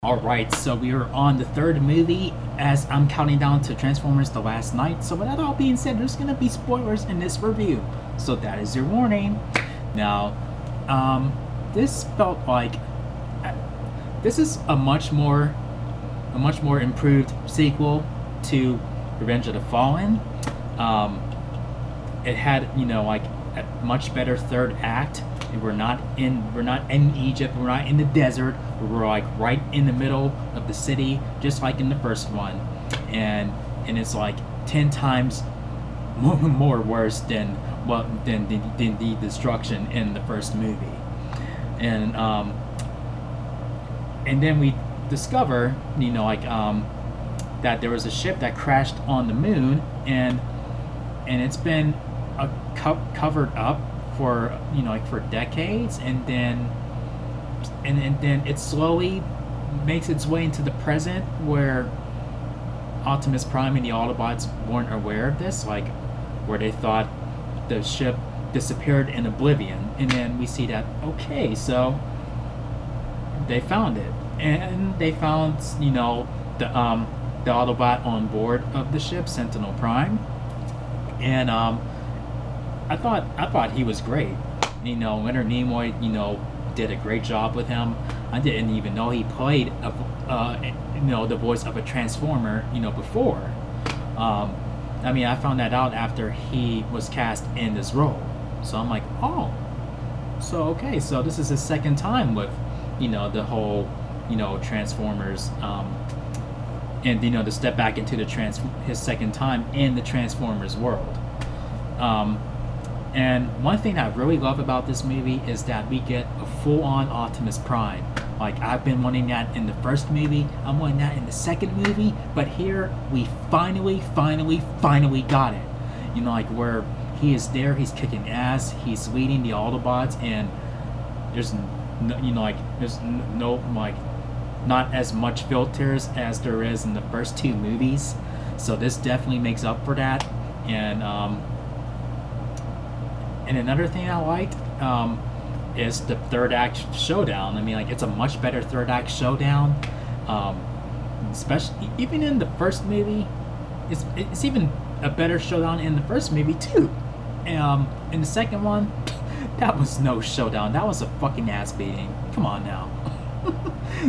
Alright, so we are on the third movie as I'm counting down to Transformers The Last Night. So with that all being said, there's going to be spoilers in this review. So that is your warning. Now, this felt like... This is a much more improved sequel to Revenge of the Fallen. It had, like a much better third act. We're not in Egypt. We're not in the desert. We're like right in the middle of the city, just like in the first one, and it's like 10 times more worse than the destruction in the first movie, and then we discover, that there was a ship that crashed on the moon, and it's been covered up for for decades, and then it slowly makes its way into the present, where Optimus Prime and the Autobots weren't aware of this, like where they thought the ship disappeared in oblivion, and then we see that, okay, so they found it, and they found the Autobot on board of the ship, Sentinel Prime, and I thought he was great. Leonard Nimoy, did a great job with him. I didn't even know he played the voice of a Transformer, before. I found that out after he was cast in this role. So I'm like, oh, so okay, so this is his second time with, the whole, Transformers, and to step back into his second time in the Transformers world. And one thing I really love about this movie is that we get a full-on Optimus Prime. Like, I've been wanting that in the first movie, I'm wanting that in the second movie, but here we finally got it. Like where he is there, he's kicking ass, he's leading the Autobots, and there's not as much filters as there is in the first two movies. So this definitely makes up for that. And another thing I liked is the third act showdown. It's a much better third act showdown. Especially even in the first movie, it's even a better showdown in the first movie too. In the second one, that was no showdown. That was a fucking ass beating. Come on now.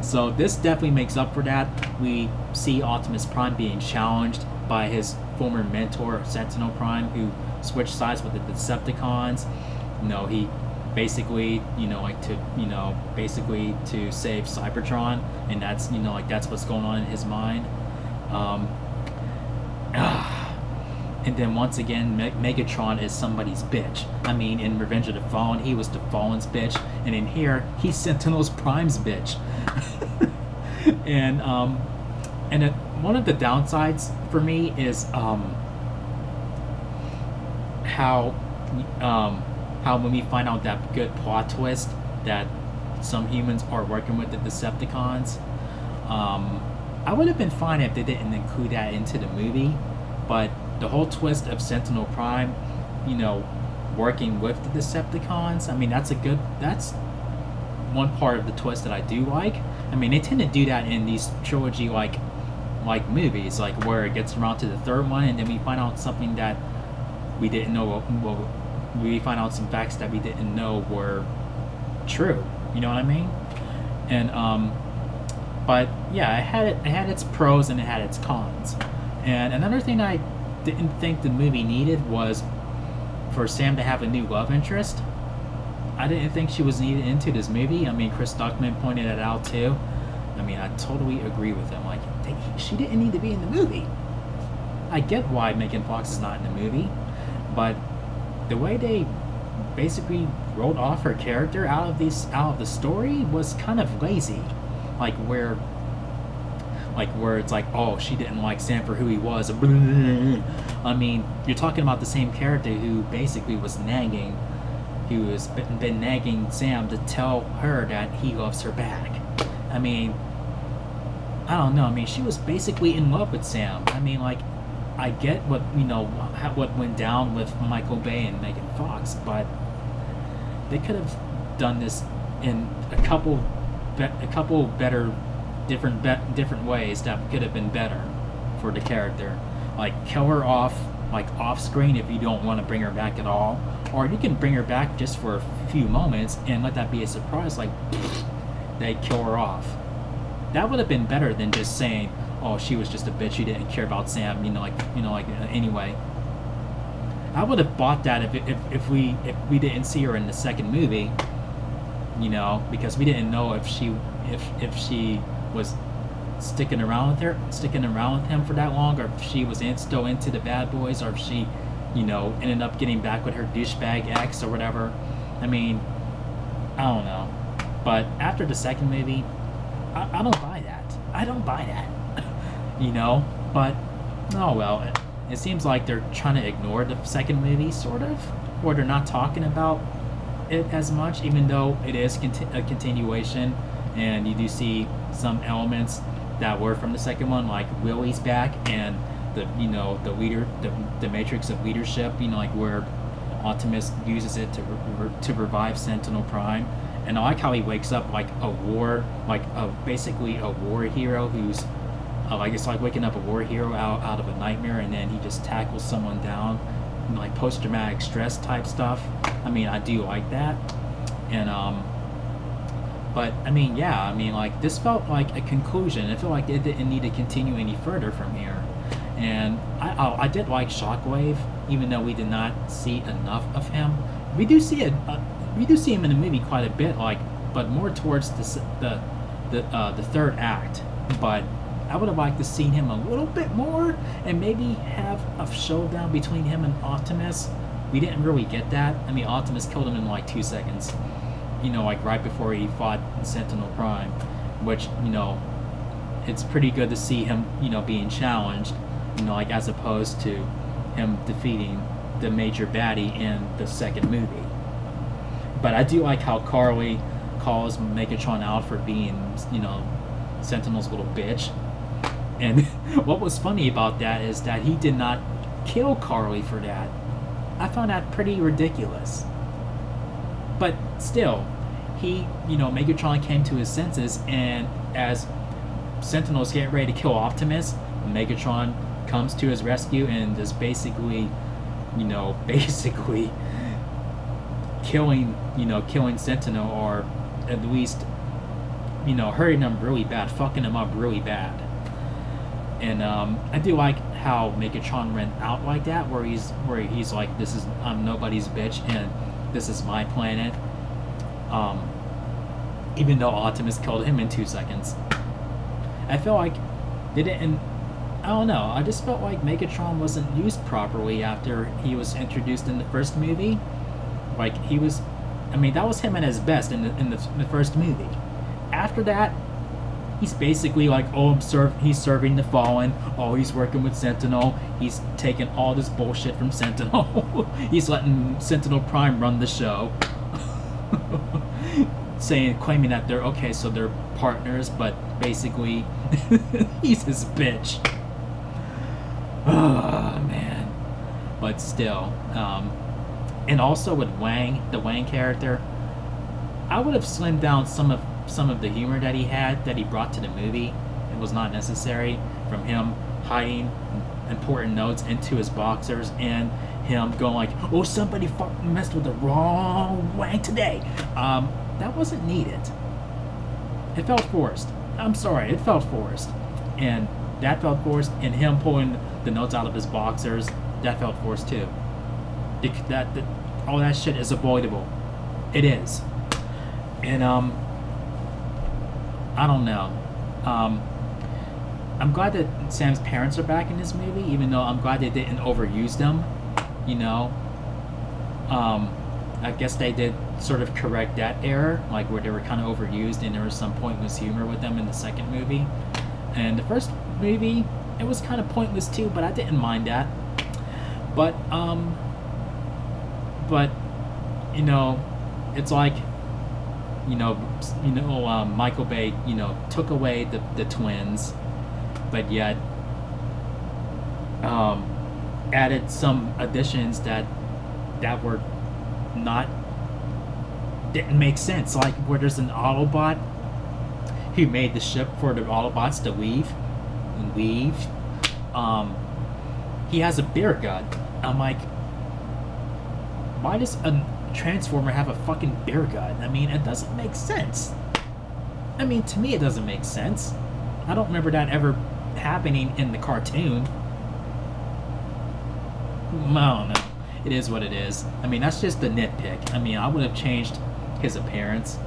So this definitely makes up for that. We see Optimus Prime being challenged by his former mentor, Sentinel Prime, who switched sides with the Decepticons. He basically, to save Cybertron, and that's, that's what's going on in his mind. And then once again, Megatron is somebody's bitch. In Revenge of the Fallen, he was the Fallen's bitch, and in here, he's Sentinel's Prime's bitch. and one of the downsides for me is how when we find out that good plot twist that some humans are working with the Decepticons, I would have been fine if they didn't include that into the movie, but the whole twist of Sentinel Prime, working with the Decepticons, that's one part of the twist that I do like. They tend to do that in these trilogy like movies, like where it gets around to the third one, and then we find out something that we didn't know. Well, we find out some facts that we didn't know were true. You know what I mean? And but yeah, it had its pros and it had its cons. And another thing I didn't think the movie needed was for Sam to have a new love interest. I didn't think she was needed into this movie. Chris Duckman pointed it out too. I totally agree with him. Like, she didn't need to be in the movie. I get why Megan Fox is not in the movie, but the way they basically wrote off her character out of the story was kind of lazy. Where it's like, oh, she didn't like Sam for who he was. You're talking about the same character who basically was nagging, who has been nagging Sam to tell her that he loves her back. I don't know. She was basically in love with Sam. I get what went down with Michael Bay and Megan Fox, but they could have done this in a couple better different ways that could have been better for the character. Like kill her off like off screen if you don't want to bring her back at all, or you can bring her back just for a few moments and let that be a surprise. Like they kill her off. That would have been better than just saying, "Oh, she was just a bitch. She didn't care about Sam." Anyway. I would have bought that if we didn't see her in the second movie, because we didn't know if she was sticking around with him for that long, or if she was still into the bad boys, or if she, ended up getting back with her douchebag ex or whatever. I mean, I don't know. But after the second movie, I don't buy that. I don't buy that. But oh well. It seems like they're trying to ignore the second movie, sort of, or they're not talking about it as much, even though it is a continuation, and you do see some elements that were from the second one, like Willie's back and the the matrix of leadership, like where Optimus uses it to revive Sentinel Prime, and I like how he wakes up like basically a war hero who's. It's like waking up a war hero out of a nightmare, and then he just tackles someone down, like post-traumatic stress type stuff. I mean, I do like that, and but I mean, yeah, like this felt like a conclusion. It felt like it didn't need to continue any further from here, and I did like Shockwave, even though we did not see enough of him. We do see him in the movie quite a bit, but more towards the third act, but. I would have liked to see him a little bit more and maybe have a showdown between him and Optimus. We didn't really get that. I mean, Optimus killed him in like 2 seconds, right before he fought Sentinel Prime, which, it's pretty good to see him, being challenged, as opposed to him defeating the major baddie in the second movie. But I do like how Carly calls Megatron out for being, Sentinel's little bitch. And what was funny about that is that he did not kill Carly for that. I found that pretty ridiculous. But still, Megatron came to his senses, and as Sentinel's getting ready to kill Optimus, Megatron comes to his rescue and just basically killing Sentinel, or at least, hurting him really bad, fucking him up really bad. And I do like how Megatron ran out like that, where he's like, I'm nobody's bitch, and this is my planet. Even though Optimus killed him in 2 seconds, I feel like they didn't. I don't know. I just felt like Megatron wasn't used properly after he was introduced in the first movie. Like he was, that was him at his best in the first movie. After that, he's basically like, he's serving the Fallen. Oh, he's working with Sentinel. He's taking all this bullshit from Sentinel. He's letting Sentinel Prime run the show. Claiming that they're partners, but basically, he's his bitch. Oh, man. But still, and also with Wang, the Wang character, I would have slimmed down some of the humor that he brought to the movie. It was not necessary, from him hiding important notes into his boxers and him going like, "Oh, somebody fucking messed with the wrong Wang today." That wasn't needed. It felt forced. I'm sorry, it felt forced, and that felt forced. And him pulling the notes out of his boxers, that felt forced too. All that shit is avoidable. It is. And I don't know. I'm glad that Sam's parents are back in this movie, even though I'm glad they didn't overuse them. I guess they did sort of correct that error, like where they were kind of overused and there was some pointless humor with them in the second movie. And the first movie, it was kind of pointless too, but I didn't mind that. But it's like, Michael Bay, took away the twins, but yet added some additions that were didn't make sense, like where there's an Autobot who made the ship for the Autobots to weave. He has a beer gut. I'm like, why does a Transformer have a fucking beer gut? I mean, it doesn't make sense. I mean, to me, it doesn't make sense. I don't remember that ever happening in the cartoon. I don't know. It is what it is. I mean, that's just the nitpick. I mean, I would have changed his appearance.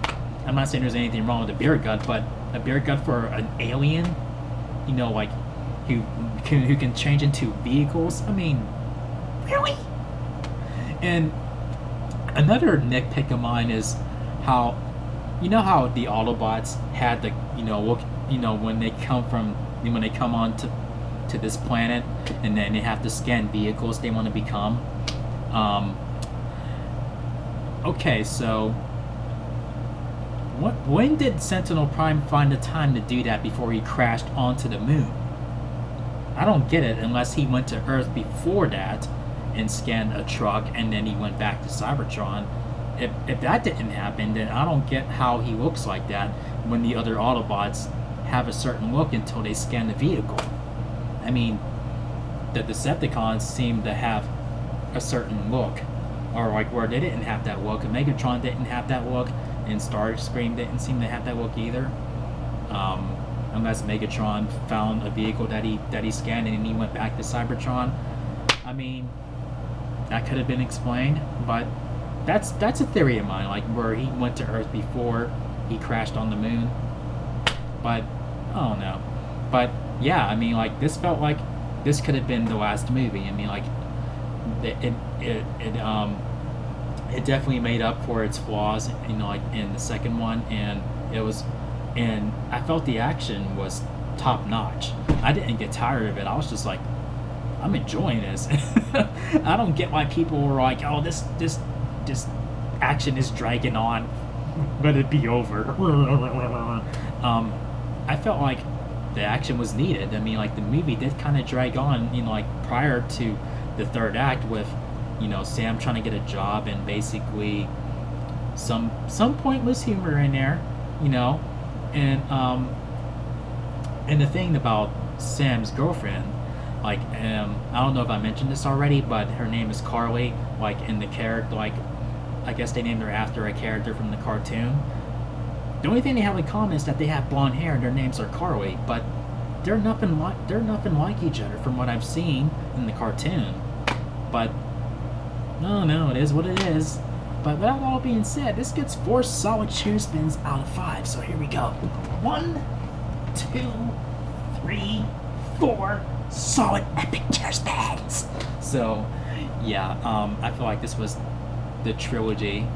I'm not saying there's anything wrong with a beer gut, but a beer gut for an alien, you know, like, who can change into vehicles? I mean, really? And another nitpick of mine is how, you know how the Autobots had the, when they come on to this planet, and then they have to scan vehicles they want to become. Okay, so when did Sentinel Prime find the time to do that before he crashed onto the moon? I don't get it unless he went to Earth before that and scanned a truck and then he went back to Cybertron. If that didn't happen, then I don't get how he looks like that when the other Autobots have a certain look until they scan the vehicle. I mean, the Decepticons seem to have a certain look, or like where they didn't have that look, and Megatron didn't have that look, and Starscream didn't seem to have that look either. Unless Megatron found a vehicle that he scanned and he went back to Cybertron. I mean, that could have been explained, but that's a theory of mine, like where he went to Earth before he crashed on the moon. But I don't know. But yeah, I mean, like, this felt like this could have been the last movie. I mean, like, it definitely made up for its flaws, like in the second one, and I felt the action was top notch. I didn't get tired of it. I was just like, I'm enjoying this. I don't get why people were like, oh, this action is dragging on. Let it be over. I felt like the action was needed. I mean, like, the movie did kind of drag on, like prior to the third act with, Sam trying to get a job and basically some pointless humor in there, and the thing about Sam's girlfriend, like, I don't know if I mentioned this already, but her name is Carly, like, in the character, like, I guess they named her after a character from the cartoon. The only thing they have in common is that they have blonde hair and their names are Carly, but they're nothing like each other from what I've seen in the cartoon. But no, it is what it is. But with that all being said, this gets 4 solid cheer spins out of 5. So here we go. 1, 2, 3, 4 solid epic cheer spins. So yeah, I feel like this was the trilogy.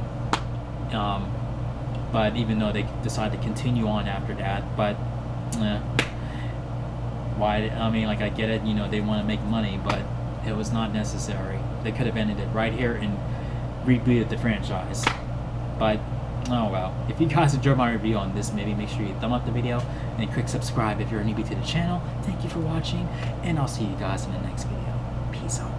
But even though they decided to continue on after that, but why? I mean, like, I get it, they want to make money, but it was not necessary. They could have ended it right here and rebooted the franchise. But oh well. If you guys enjoyed my review on this movie, make sure you thumb up the video and click subscribe if you're a newbie to the channel. Thank you for watching, and I'll see you guys in the next video. Peace out.